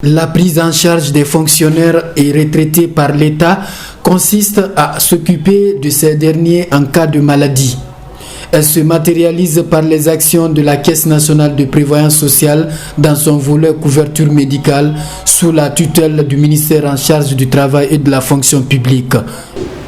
La prise en charge des fonctionnaires et retraités par l'État consiste à s'occuper de ces derniers en cas de maladie. Elle se matérialise par les actions de la Caisse nationale de prévoyance sociale dans son volet couverture médicale sous la tutelle du ministère en charge du travail et de la fonction publique.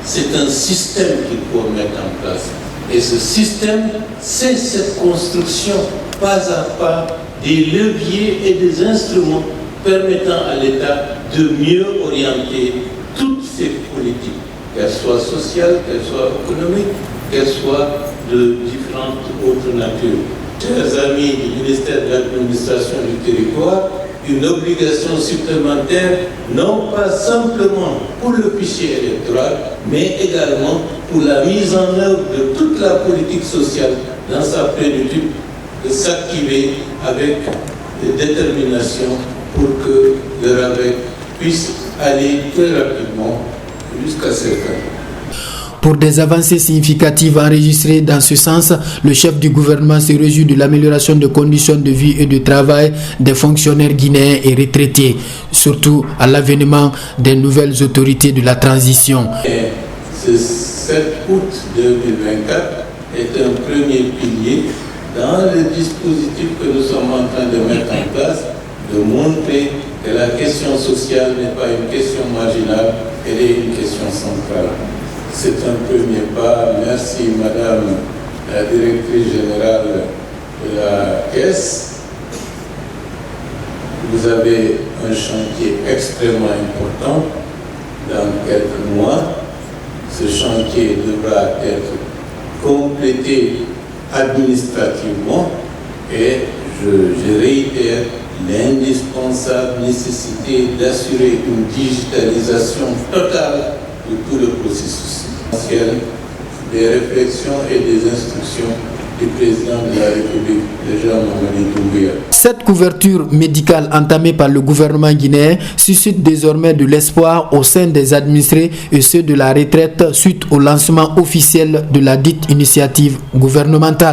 C'est un système qu'il faut mettre en place. Et ce système, c'est cette construction pas à pas des leviers et des instruments permettant à l'État de mieux orienter toutes ces politiques, qu'elles soient sociales, qu'elles soient économiques, qu'elles soient de différentes autres natures. Chers amis du ministère de l'Administration du territoire, une obligation supplémentaire, non pas simplement pour le fichier électoral, mais également pour la mise en œuvre de toute la politique sociale dans sa plénitude, de s'activer avec détermination pour que le RAVEC puisse aller très rapidement jusqu'à ses fins. Pour des avancées significatives enregistrées dans ce sens, le chef du gouvernement se réjouit de l'amélioration des conditions de vie et de travail des fonctionnaires guinéens et retraités, surtout à l'avènement des nouvelles autorités de la transition. Et ce 7 août 2024 est un premier pilier dans le dispositif que nous sommes en train de mettre en place, de montrer que la question sociale n'est pas une question marginale, elle est une question centrale. C'est un premier pas. Merci Madame la Directrice Générale de la Caisse. Vous avez un chantier extrêmement important dans quelques mois. Ce chantier devra être complété administrativement et je réitère l'indispensable nécessité d'assurer une digitalisation totale de tout le processus essentiel des réflexions et des instructions du président de la République, Jean-Mamadi Doumbouya. Cette couverture médicale entamée par le gouvernement guinéen suscite désormais de l'espoir au sein des administrés et ceux de la retraite suite au lancement officiel de la dite initiative gouvernementale.